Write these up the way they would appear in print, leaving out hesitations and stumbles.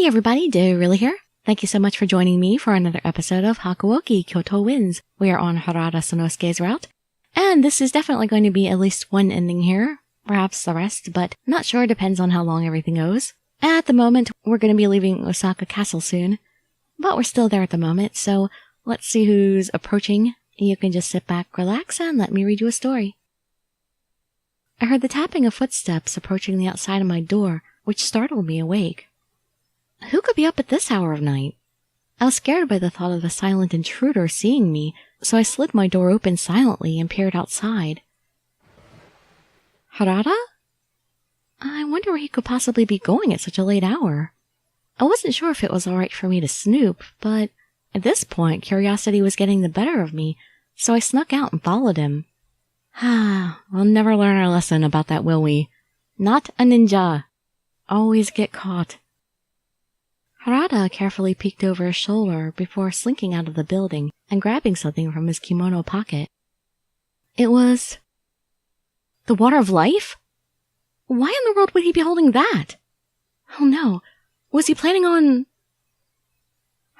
Hey everybody, Dirili here. Thank you so much for joining me for another episode of Hakuoki Kyoto Wins. We are on Harada Sanosuke's route, and this is definitely going to be at least one ending here, perhaps the rest, but not sure, depends on how long everything goes. At the moment, we're going to be leaving Osaka Castle soon, but we're still there at the moment, so let's see who's approaching. You can just sit back, relax, and let me read you a story. I heard the tapping of footsteps approaching the outside of my door, which startled me awake. Who could be up at this hour of night? I was scared by the thought of the silent intruder seeing me, so I slid my door open silently and peered outside. Harada? I wonder where he could possibly be going at such a late hour. I wasn't sure if it was alright for me to snoop, but at this point curiosity was getting the better of me, so I snuck out and followed him. We'll never learn our lesson about that, will we? Not a ninja. Always get caught. Harada carefully peeked over his shoulder before slinking out of the building and grabbing something from his kimono pocket. It was the Water of Life? Why in the world would he be holding that? Oh no, was he planning on...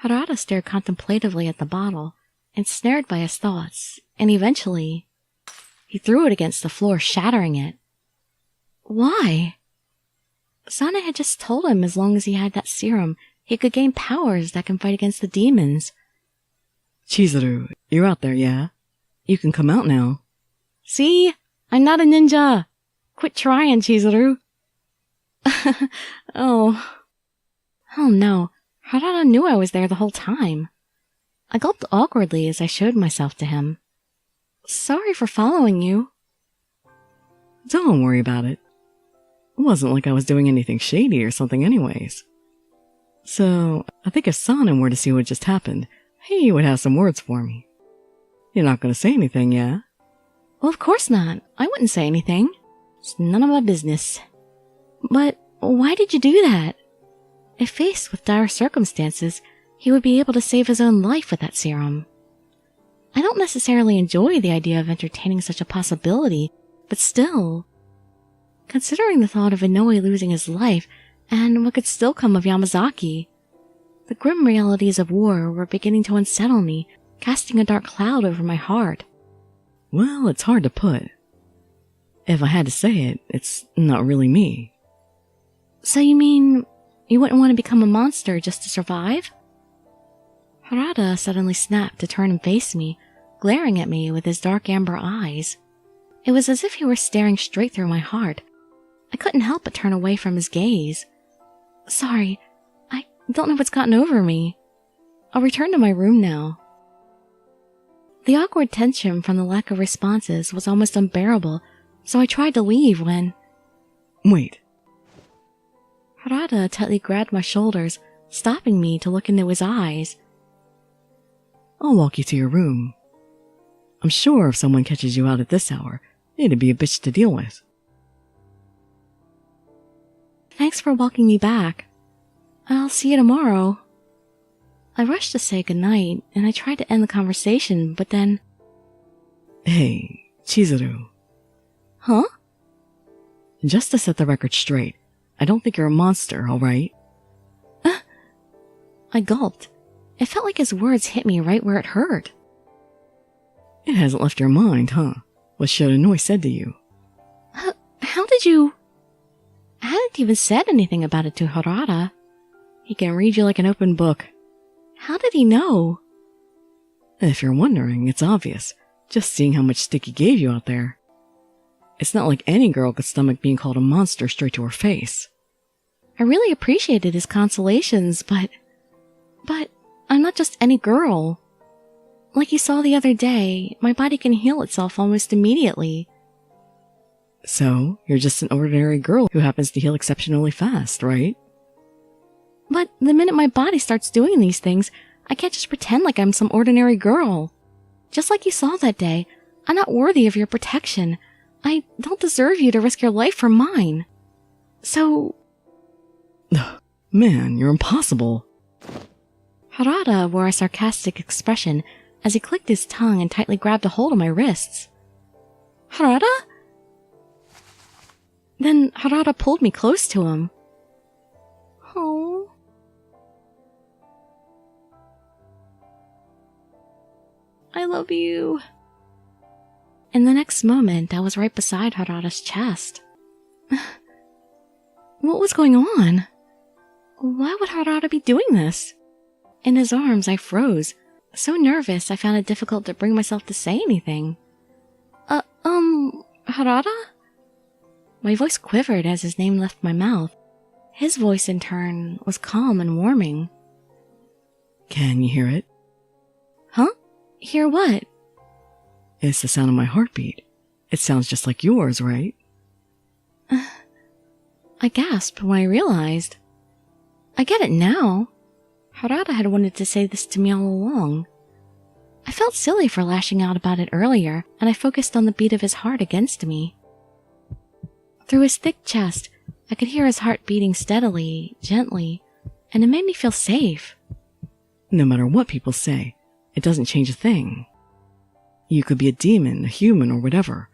Harada stared contemplatively at the bottle, ensnared by his thoughts, and eventually he threw it against the floor, shattering it. Why? Sana had just told him as long as he had that serum, he could gain powers that can fight against the demons. Chizuru, you're out there, yeah? You can come out now. See? I'm not a ninja! Quit trying, Chizuru. Oh no. Harada knew I was there the whole time. I gulped awkwardly as I showed myself to him. Sorry for following you. Don't worry about it. It wasn't like I was doing anything shady or something anyways. So, I think if Sana were to see what just happened, he would have some words for me. You're not going to say anything, yeah? Well, of course not. I wouldn't say anything. It's none of my business. But why did you do that? If faced with dire circumstances, he would be able to save his own life with that serum. I don't necessarily enjoy the idea of entertaining such a possibility, but still... Considering the thought of Inoue losing his life, and what could still come of Yamazaki, the grim realities of war were beginning to unsettle me, casting a dark cloud over my heart. Well, it's hard to put. If I had to say it, it's not really me. So you mean you wouldn't want to become a monster just to survive? Harada suddenly snapped to turn and face me, glaring at me with his dark amber eyes. It was as if he were staring straight through my heart. I couldn't help but turn away from his gaze. Sorry, I don't know what's gotten over me. I'll return to my room now. The awkward tension from the lack of responses was almost unbearable, so I tried to leave when... Wait. Harada tightly grabbed my shoulders, stopping me to look into his eyes. I'll walk you to your room. I'm sure if someone catches you out at this hour, it'd be a bitch to deal with. Thanks for walking me back. I'll see you tomorrow. I rushed to say goodnight, and I tried to end the conversation, but then... Hey, Chizuru. Huh? Just to set the record straight, I don't think you're a monster, alright? I gulped. It felt like his words hit me right where it hurt. It hasn't left your mind, huh? What Shotonoi said to you. How did you... I hadn't even said anything about it to Harada. He can read you like an open book. How did he know? If you're wondering, it's obvious. Just seeing how much stick he gave you out there. It's not like any girl could stomach being called a monster straight to her face. I really appreciated his consolations, but I'm not just any girl. Like you saw the other day, my body can heal itself almost immediately. So, you're just an ordinary girl who happens to heal exceptionally fast, right? But the minute my body starts doing these things, I can't just pretend like I'm some ordinary girl. Just like you saw that day, I'm not worthy of your protection. I don't deserve you to risk your life for mine. So... Man, you're impossible. Harada wore a sarcastic expression as he clicked his tongue and tightly grabbed a hold of my wrists. Harada? Then Harada pulled me close to him. Oh. love you. In the next moment, I was right beside Harada's chest. What was going on? Why would Harada be doing this? In his arms, I froze, so nervous I found it difficult to bring myself to say anything. Harada? My voice quivered as his name left my mouth. His voice, in turn, was calm and warming. Can you hear it? Huh? Hear what? It's the sound of my heartbeat. It sounds just like yours, right? I gasped when I realized. I get it now. Harada had wanted to say this to me all along. I felt silly for lashing out about it earlier, and I focused on the beat of his heart against me. Through his thick chest, I could hear his heart beating steadily, gently, and it made me feel safe. No matter what people say, it doesn't change a thing. You could be a demon, a human, or whatever.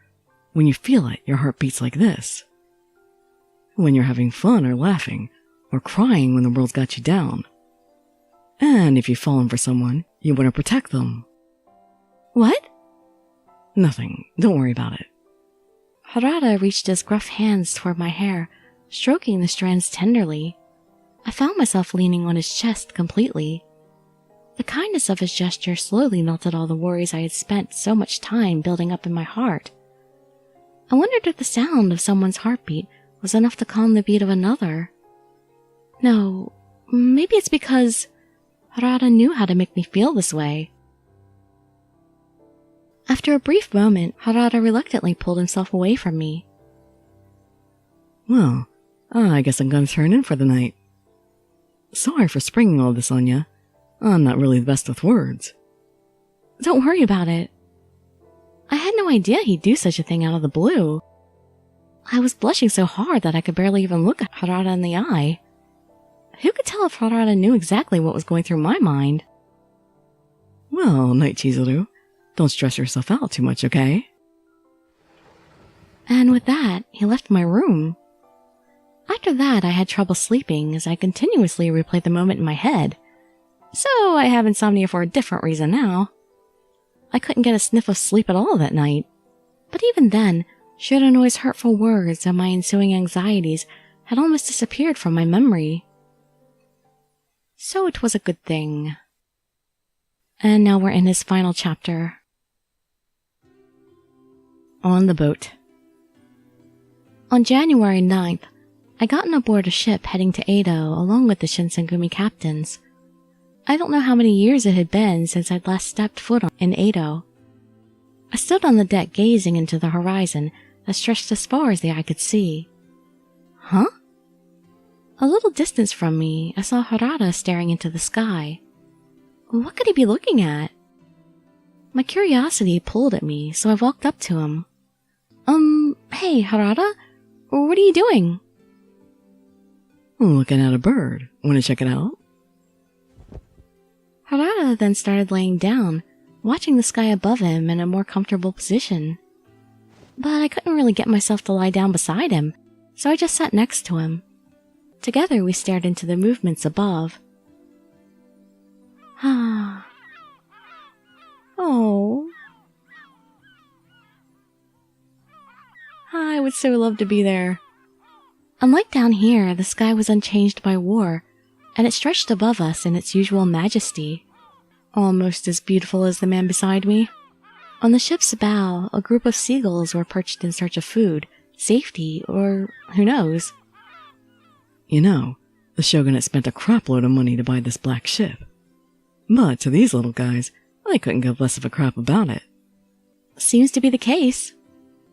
When you feel it, your heart beats like this. When you're having fun or laughing, or crying when the world's got you down. And if you've fallen for someone, you want to protect them. What? Nothing. Don't worry about it. Harada reached his gruff hands toward my hair, stroking the strands tenderly. I found myself leaning on his chest completely. The kindness of his gesture slowly melted all the worries I had spent so much time building up in my heart. I wondered if the sound of someone's heartbeat was enough to calm the beat of another. No, maybe it's because Harada knew how to make me feel this way. After a brief moment, Harada reluctantly pulled himself away from me. Well, I guess I'm gonna turn in for the night. Sorry for springing all this on you. I'm not really the best with words. Don't worry about it. I had no idea he'd do such a thing out of the blue. I was blushing so hard that I could barely even look at Harada in the eye. Who could tell if Harada knew exactly what was going through my mind? Well, night, Chizuru. Don't stress yourself out too much, okay? And with that, he left my room. After that, I had trouble sleeping as I continuously replayed the moment in my head. So I have insomnia for a different reason now. I couldn't get a sniff of sleep at all that night. But even then, Shiranoi's hurtful words and my ensuing anxieties had almost disappeared from my memory. So it was a good thing. And now we're in his final chapter. On the boat. On January 9th, I got on aboard a ship heading to Edo along with the Shinsengumi captains. I don't know how many years it had been since I'd last stepped foot in Edo. I stood on the deck gazing into the horizon that stretched as far as the eye could see. Huh? A little distance from me, I saw Harada staring into the sky. What could he be looking at? My curiosity pulled at me, so I walked up to him. Hey, Harada? What are you doing? Looking at a bird. Want to check it out? Harada then started laying down, watching the sky above him in a more comfortable position. But I couldn't really get myself to lie down beside him, so I just sat next to him. Together we stared into the movements above. Ah. Oh. I would so love to be there. Unlike down here, the sky was unchanged by war, and it stretched above us in its usual majesty, almost as beautiful as the man beside me. On the ship's bow, a group of seagulls were perched in search of food, safety, or who knows. You know, the shogunate spent a crapload of money to buy this black ship. But to these little guys, I couldn't give less of a crap about it. Seems to be the case.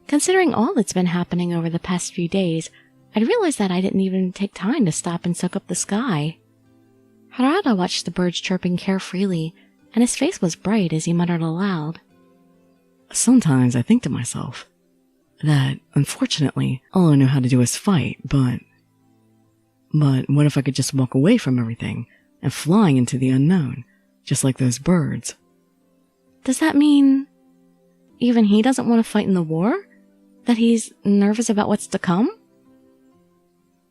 Considering all that's been happening over the past few days, I'd realized that I didn't even take time to stop and soak up the sky. Harada watched the birds chirping carefreely, and his face was bright as he muttered aloud. Sometimes I think to myself that, unfortunately, all I know how to do is fight, but what if I could just walk away from everything and flying into the unknown, just like those birds? Does that mean even he doesn't want to fight in the war? That he's nervous about what's to come?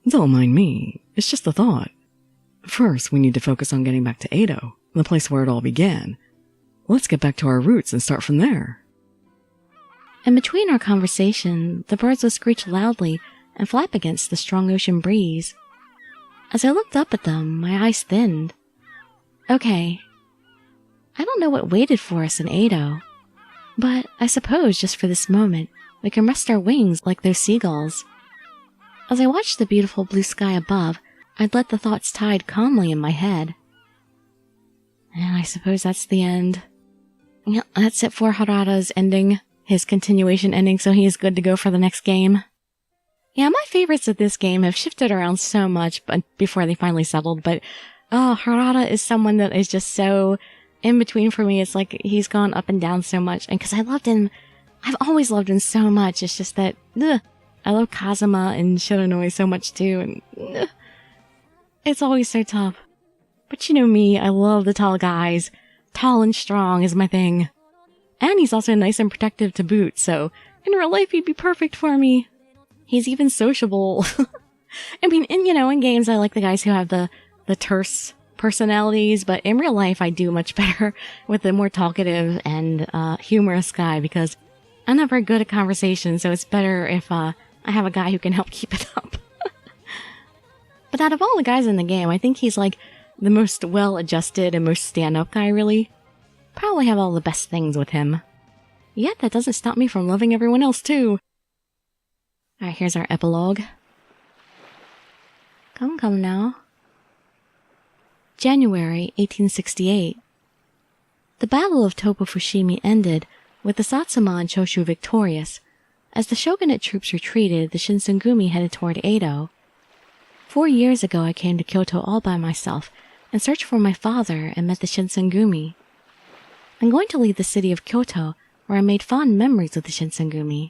Don't mind me. It's just a thought. First, we need to focus on getting back to Edo, the place where it all began. Let's get back to our roots and start from there. In between our conversation, the birds would screech loudly and flap against the strong ocean breeze. As I looked up at them, my eyes thinned. Okay, I don't know what waited for us in Edo, but I suppose just for this moment, we can rest our wings like those seagulls. As I watched the beautiful blue sky above, I'd let the thoughts tide calmly in my head. And I suppose that's the end. Yeah, that's it for Harada's ending, his continuation ending, so he is good to go for the next game. Yeah, my favorites of this game have shifted around so much before they finally settled, but Harada is someone that is just so in between for me. It's like he's gone up and down so much, and because I loved him, I've always loved him so much. It's just that I love Kazuma and Shiranui so much too, and it's always so tough. But you know me, I love the tall guys. Tall and strong is my thing. And he's also nice and protective to boot, so in real life he'd be perfect for me. He's even sociable. I mean, in games I like the guys who have the terse personalities, but in real life I do much better with the more talkative and humorous guy, because I'm not very good at conversation, so it's better if I have a guy who can help keep it up. But out of all the guys in the game, I think he's like the most well-adjusted and most stand-up guy, really. Probably have all the best things with him. Yet that doesn't stop me from loving everyone else, too. Alright, here's our epilogue. Come now. January 1868. The Battle of Topofushimi ended with the Satsuma and Choshu victorious. As the shogunate troops retreated, the Shinsengumi headed toward Edo. 4 years ago I came to Kyoto all by myself and searched for my father and met the Shinsengumi. I'm going to leave the city of Kyoto, where I made fond memories with the Shinsengumi.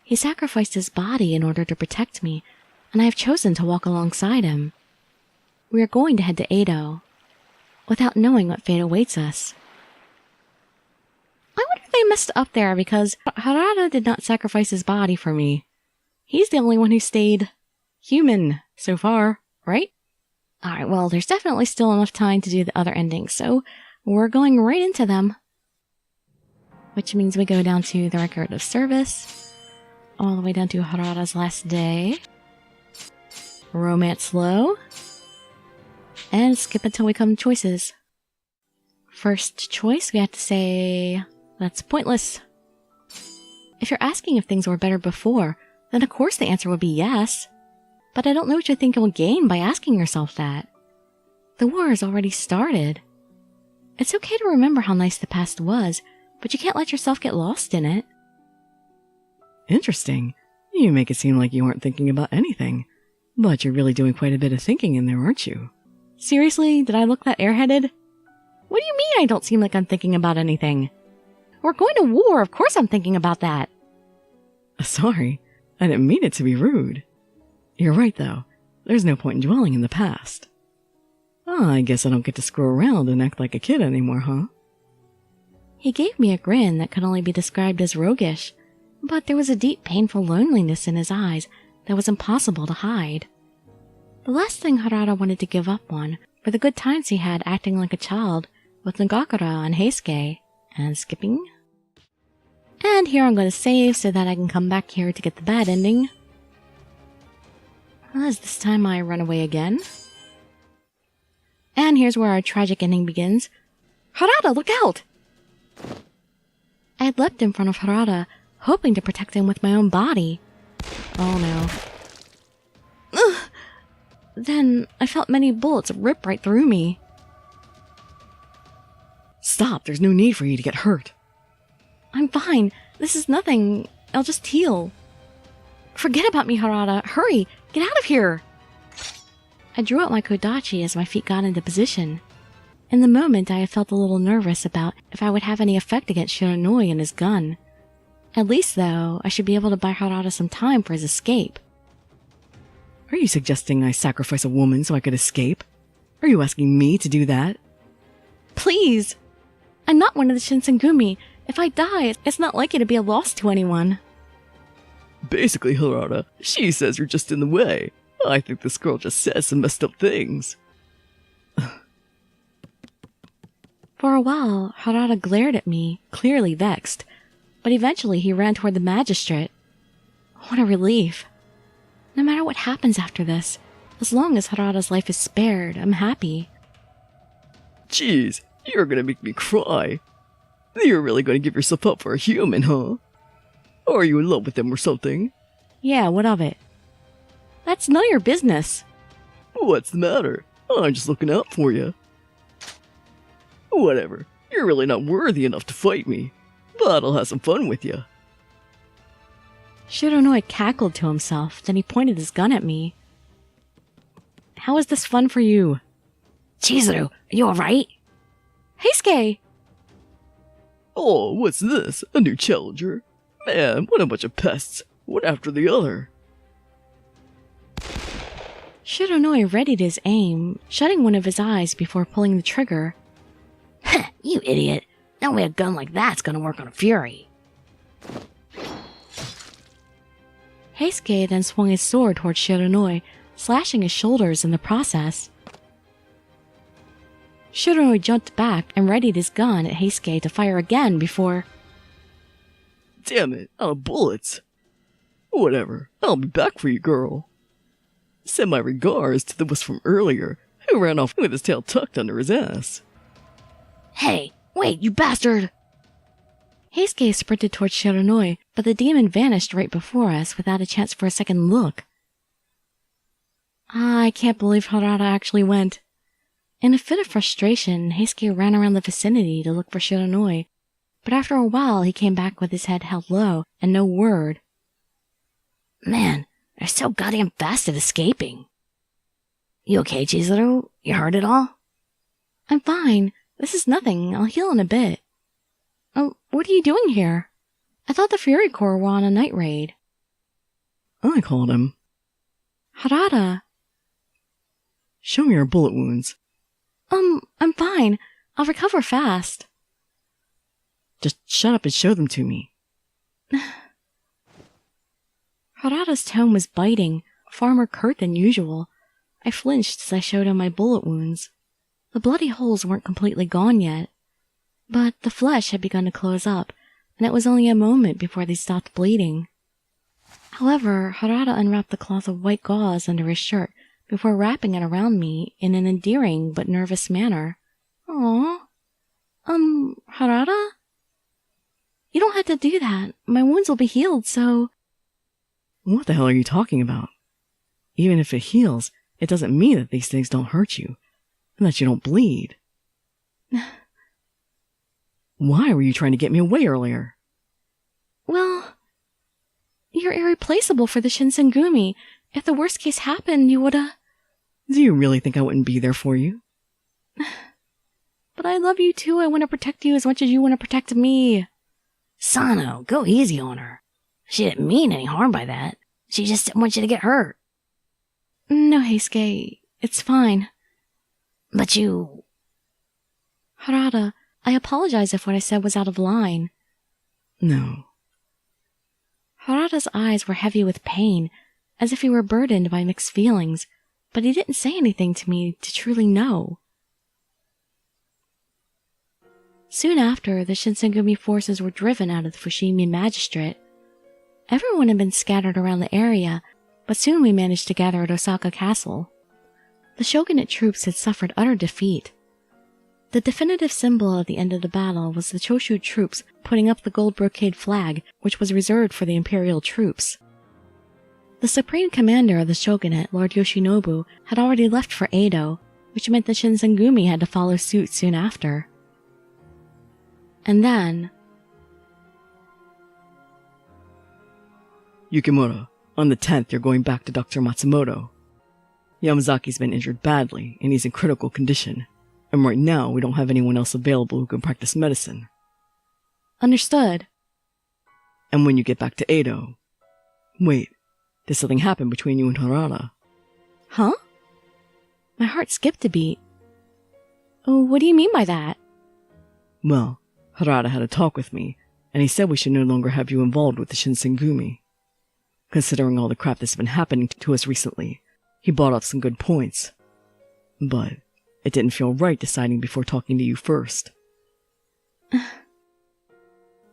He sacrificed his body in order to protect me, and I have chosen to walk alongside him. We are going to head to Edo, without knowing what fate awaits us. I wonder if they messed up there, because Harada did not sacrifice his body for me. He's the only one who stayed human so far, right? Alright, well, there's definitely still enough time to do the other endings, so we're going right into them. Which means we go down to the record of service, all the way down to Harada's last day, romance low, and skip until we come to choices. First choice, we have to say, that's pointless. If you're asking if things were better before, then of course the answer would be yes. But I don't know what you think you'll gain by asking yourself that. The war has already started. It's okay to remember how nice the past was, but you can't let yourself get lost in it. Interesting. You make it seem like you aren't thinking about anything. But you're really doing quite a bit of thinking in there, aren't you? Seriously? Did I look that airheaded? What do you mean I don't seem like I'm thinking about anything? We're going to war, of course I'm thinking about that. Sorry, I didn't mean it to be rude. You're right, though. There's no point in dwelling in the past. I guess I don't get to screw around and act like a kid anymore, huh? He gave me a grin that could only be described as roguish, but there was a deep, painful loneliness in his eyes that was impossible to hide. The last thing Harada wanted to give up on were the good times he had acting like a child with Nagakura and Heisuke, and skipping. And here I'm going to save so that I can come back here to get the bad ending. As this time I run away again. And here's where our tragic ending begins. Harada, look out! I had leapt in front of Harada, hoping to protect him with my own body. Oh no. Ugh. Then I felt many bullets rip right through me. Stop, there's no need for you to get hurt. I'm fine. This is nothing. I'll just heal. Forget about me, Harada. Hurry! Get out of here! I drew out my kodachi as my feet got into position. In the moment, I had felt a little nervous about if I would have any effect against Shiranui and his gun. At least, though, I should be able to buy Harada some time for his escape. Are you suggesting I sacrifice a woman so I could escape? Are you asking me to do that? Please! I'm not one of the Shinsengumi. If I die, it's not likely to be a loss to anyone. Basically, Harada, she says you're just in the way. I think this girl just says some messed up things. For a while, Harada glared at me, clearly vexed, but eventually he ran toward the magistrate. What a relief. No matter what happens after this, as long as Harada's life is spared, I'm happy. Jeez, you're gonna make me cry. You're really gonna give yourself up for a human, huh? Or are you in love with him or something? Yeah, what of it? That's none of your business. What's the matter? I'm just looking out for you. Whatever, you're really not worthy enough to fight me, but I'll have some fun with you. Shironoi cackled to himself, then he pointed his gun at me. How is this fun for you? Chizuru, are you alright? Heisuke! Oh, what's this? A new challenger? Man, what a bunch of pests, one after the other. Shironoi readied his aim, shutting one of his eyes before pulling the trigger. Heh, you idiot. No way a gun like that's gonna work on a Fury. Heisuke then swung his sword towards Shironoi, slashing his shoulders in the process. Shironoi jumped back and readied his gun at Heisuke to fire again before... Damn it, out of bullets. Whatever, I'll be back for you, girl. Send my regards to the wuss from earlier, who ran off with his tail tucked under his ass. Hey, wait, you bastard! Heisuke sprinted towards Shironoi, but the demon vanished right before us without a chance for a second look. I can't believe Harada actually went. In a fit of frustration, Heisuke ran around the vicinity to look for Shironoi, but after a while he came back with his head held low and no word. Man, they're so goddamn fast at escaping. You okay, Chizuru? You hurt at all? I'm fine. This is nothing. I'll heal in a bit. Oh, what are you doing here? I thought the Fury Corps were on a night raid. I called him. Harada. Show me your bullet wounds. I'm fine. I'll recover fast. Just shut up and show them to me. Harada's tone was biting, far more curt than usual. I flinched as I showed him my bullet wounds. The bloody holes weren't completely gone yet, but the flesh had begun to close up, and it was only a moment before they stopped bleeding. However, Harada unwrapped the cloth of white gauze under his shirt before wrapping it around me in an endearing but nervous manner. Aww. Harada? You don't have to do that. My wounds will be healed, so... What the hell are you talking about? Even if it heals, it doesn't mean that these things don't hurt you, and that you don't bleed. Why were you trying to get me away earlier? Well, you're irreplaceable for the Shinsengumi. If the worst case happened, you woulda... Do you really think I wouldn't be there for you? But I love you too. I want to protect you as much as you want to protect me. Sano, go easy on her. She didn't mean any harm by that. She just didn't want you to get hurt. No, Heisuke. It's fine. But you... Harada, I apologize if what I said was out of line. No. Harada's eyes were heavy with pain, as if he were burdened by mixed feelings, but he didn't say anything to me to truly know. Soon after, the Shinsengumi forces were driven out of the Fushimi Magistrate. Everyone had been scattered around the area, but soon we managed to gather at Osaka Castle. The shogunate troops had suffered utter defeat. The definitive symbol at the end of the battle was the Choshu troops putting up the gold brocade flag, which was reserved for the imperial troops. The supreme commander of the shogunate, Lord Yoshinobu, had already left for Edo, which meant the Shinsengumi had to follow suit soon after. And then... Yukimura, on the 10th you're going back to Dr. Matsumoto. Yamazaki's been injured badly, and he's in critical condition. And right now, we don't have anyone else available who can practice medicine. Understood. And when you get back to Edo... Wait, did something happen between you and Harada? Huh? My heart skipped a beat. Oh, what do you mean by that? Well, Harada had a talk with me, and he said we should no longer have you involved with the Shinsengumi. Considering all the crap that's been happening to us recently, he brought up some good points. But it didn't feel right deciding before talking to you first.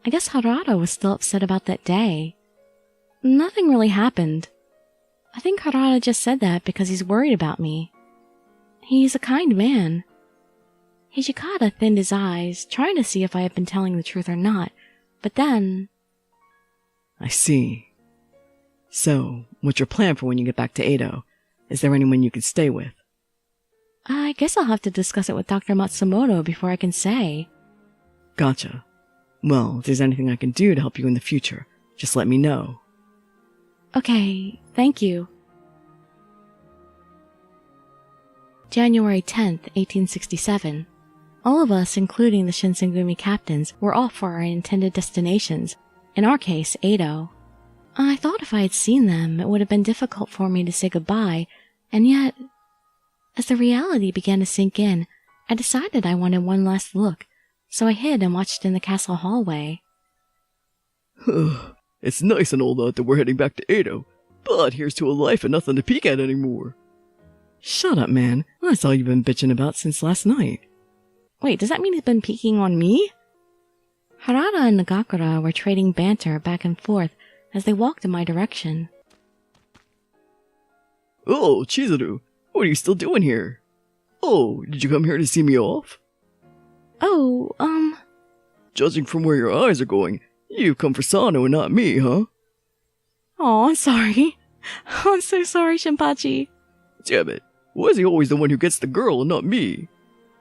I guess Harada was still upset about that day. Nothing really happened. I think Harada just said that because he's worried about me. He's a kind man. Hijikata thinned his eyes, trying to see if I had been telling the truth or not, but then... I see. So, what's your plan for when you get back to Edo? Is there anyone you could stay with? I guess I'll have to discuss it with Dr. Matsumoto before I can say. Gotcha. Well, if there's anything I can do to help you in the future, just let me know. Okay, thank you. January 10th, 1867. All of us, including the Shinsengumi captains, were off for our intended destinations, in our case, Edo. I thought if I had seen them, it would have been difficult for me to say goodbye, and yet, as the reality began to sink in, I decided I wanted one last look, so I hid and watched in the castle hallway. It's nice and all that we're heading back to Edo, but here's to a life and nothing to peek at anymore. Shut up, man. That's all you've been bitching about since last night. Wait, does that mean he's been peeking on me? Harada and Nagakura were trading banter back and forth as they walked in my direction. Oh, Chizuru, what are you still doing here? Oh, did you come here to see me off? Oh, Judging from where your eyes are going, you've come for Sano and not me, huh? Oh, I'm sorry. I'm so sorry, Shinpachi. Damn it, why is he always the one who gets the girl and not me?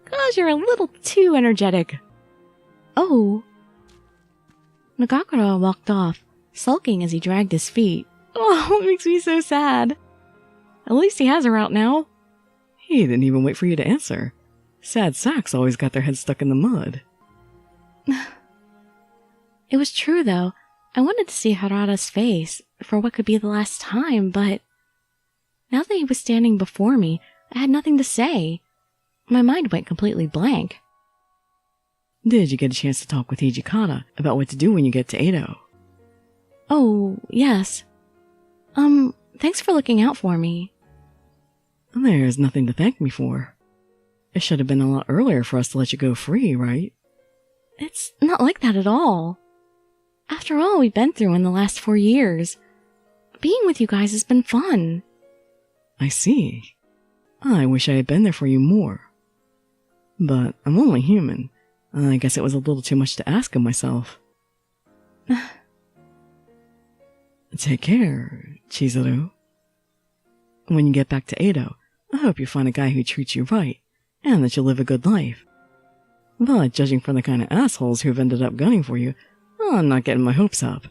'Cause you're a little too energetic. Oh. Nagakura walked off, sulking as he dragged his feet. Oh, it makes me so sad. At least he has her out now. He didn't even wait for you to answer. Sad sacks always got their heads stuck in the mud. It was true, though. I wanted to see Harada's face for what could be the last time, but now that he was standing before me, I had nothing to say. My mind went completely blank. Did you get a chance to talk with Hijikata about what to do when you get to Edo? Oh, yes. Thanks for looking out for me. There's nothing to thank me for. It should have been a lot earlier for us to let you go free, right? It's not like that at all. After all we've been through in the last 4 years, being with you guys has been fun. I see. I wish I had been there for you more. But I'm only human. I guess it was a little too much to ask of myself. Take care, Chizuru. When you get back to Edo, I hope you find a guy who treats you right, and that you live a good life. But judging from the kind of assholes who've ended up gunning for you, I'm not getting my hopes up.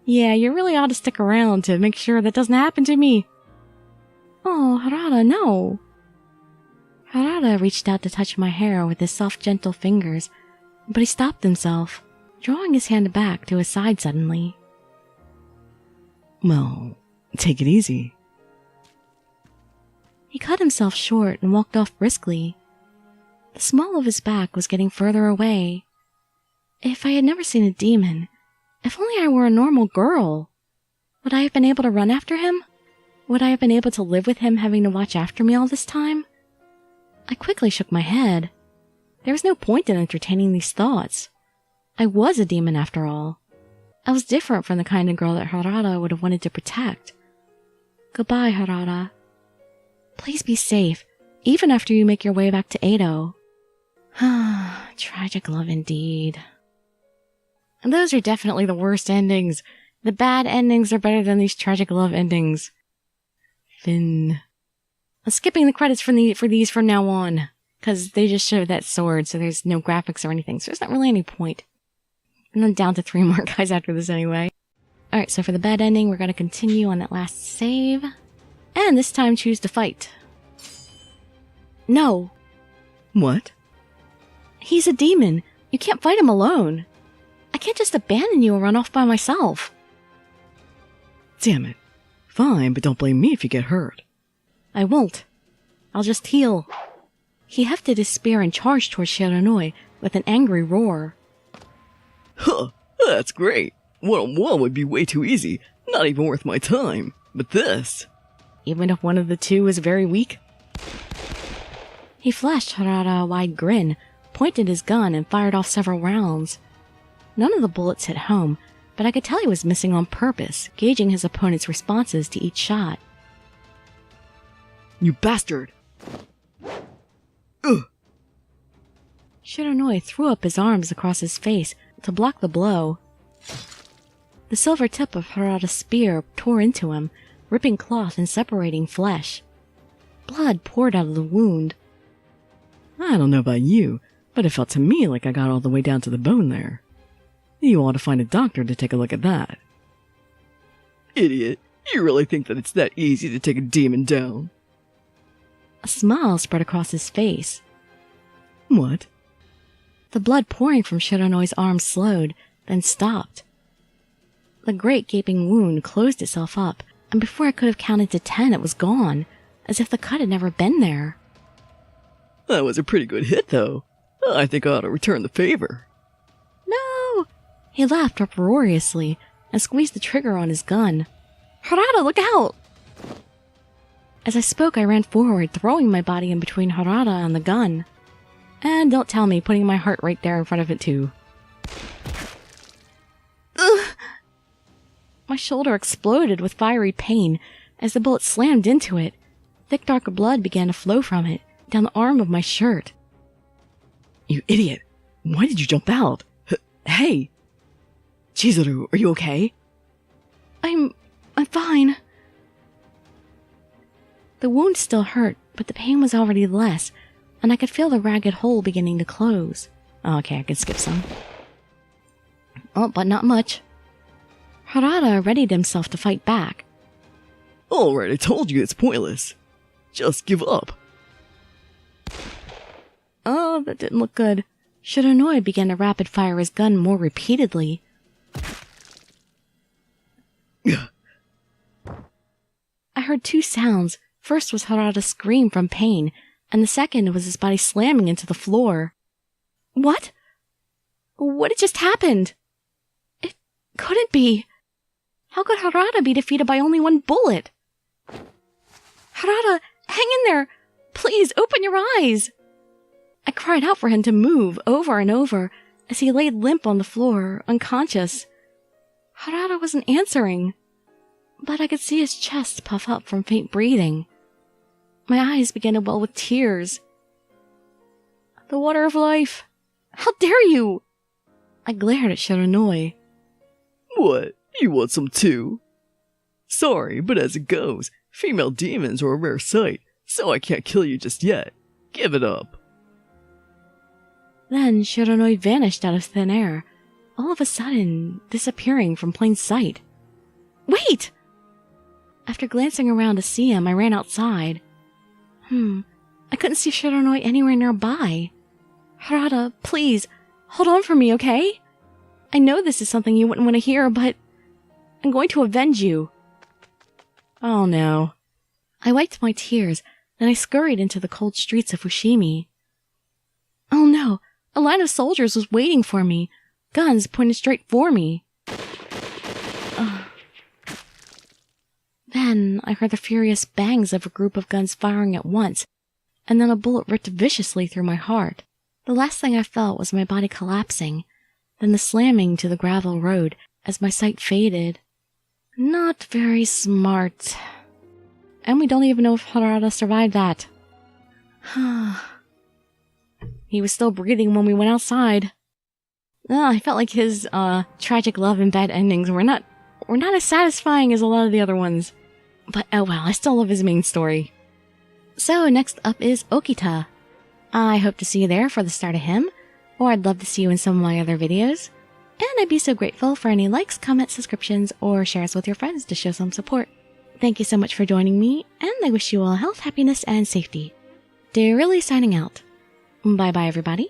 Yeah, you really ought to stick around to make sure that doesn't happen to me. Oh, Harada, no. Harada reached out to touch my hair with his soft, gentle fingers, but he stopped himself, drawing his hand back to his side suddenly. Well, take it easy. He cut himself short and walked off briskly. The small of his back was getting further away. If I had never seen a demon, if only I were a normal girl, would I have been able to run after him? Would I have been able to live with him having to watch after me all this time? I quickly shook my head. There was no point in entertaining these thoughts. I was a demon after all. I was different from the kind of girl that Harada would have wanted to protect. Goodbye, Harada. Please be safe, even after you make your way back to Edo. Tragic love indeed. And those are definitely the worst endings. The bad endings are better than these tragic love endings. Finn. I'm skipping the credits for these from now on, because they just showed that sword, so there's no graphics or anything, so there's not really any point. And I'm down to 3 more guys after this anyway. Alright, so for the bad ending, we're going to continue on that last save. And this time choose to fight. No. What? He's a demon. You can't fight him alone. I can't just abandon you and run off by myself. Damn it. Fine, but don't blame me if you get hurt. I won't. I'll just heal. He hefted his spear and charged towards Shiranui with an angry roar. Huh, that's great. One-on-one would be way too easy, not even worth my time. But this... Even if one of the two is very weak? He flashed Harada a wide grin, pointed his gun, and fired off several rounds. None of the bullets hit home, but I could tell he was missing on purpose, gauging his opponent's responses to each shot. You bastard! Ugh! Shiranui threw up his arms across his face to block the blow. The silver tip of Harada's spear tore into him, ripping cloth and separating flesh. Blood poured out of the wound. I don't know about you, but it felt to me like I got all the way down to the bone there. You ought to find a doctor to take a look at that. Idiot! You really think that it's that easy to take a demon down? A smile spread across his face. What? The blood pouring from Shiranui's arm slowed, then stopped. The great gaping wound closed itself up, and before I could have counted to 10, it was gone, as if the cut had never been there. That was a pretty good hit, though. I think I ought to return the favor. No! He laughed uproariously and squeezed the trigger on his gun. Harada, look out! As I spoke, I ran forward, throwing my body in between Harada and the gun. And don't tell me, putting my heart right there in front of it, too. Ugh! My shoulder exploded with fiery pain as the bullet slammed into it. Thick dark blood began to flow from it, down the arm of my shirt. You idiot! Why did you jump out? Hey! Chizuru, are you okay? I'm fine. The wound still hurt, but the pain was already less, and I could feel the ragged hole beginning to close. Oh, okay, I can skip some. Oh, but not much. Harada readied himself to fight back. Alright, I told you it's pointless. Just give up. Oh, that didn't look good. Shiranui began to rapid-fire his gun more repeatedly. I heard two sounds. First was Harada's scream from pain, and the second was his body slamming into the floor. What? What had just happened? It couldn't be. How could Harada be defeated by only one bullet? Harada, hang in there! Please, open your eyes! I cried out for him to move over and over as he laid limp on the floor, unconscious. Harada wasn't answering, but I could see his chest puff up from faint breathing. My eyes began to well with tears. The water of life! How dare you! I glared at Shiranui. What? You want some too? Sorry, but as it goes, female demons are a rare sight, so I can't kill you just yet. Give it up. Then Shiranui vanished out of thin air, all of a sudden disappearing from plain sight. Wait! After glancing around to see him, I ran outside. I couldn't see Shiranui anywhere nearby. Harada, please, hold on for me, okay? I know this is something you wouldn't want to hear, but I'm going to avenge you. Oh no. I wiped my tears, then I scurried into the cold streets of Fushimi. Oh no, a line of soldiers was waiting for me, guns pointed straight for me. Then I heard the furious bangs of a group of guns firing at once, and then a bullet ripped viciously through my heart. The last thing I felt was my body collapsing, then the slamming to the gravel road as my sight faded. Not very smart. And we don't even know if Harada survived that. He was still breathing when we went outside. I felt like his tragic love and bad endings were not as satisfying as a lot of the other ones. But oh well, I still love his main story. So next up is Okita. I hope to see you there for the start of him, or I'd love to see you in some of my other videos. And I'd be so grateful for any likes, comments, subscriptions, or shares with your friends to show some support. Thank you so much for joining me, and I wish you all health, happiness, and safety. Dirili signing out. Bye bye everybody.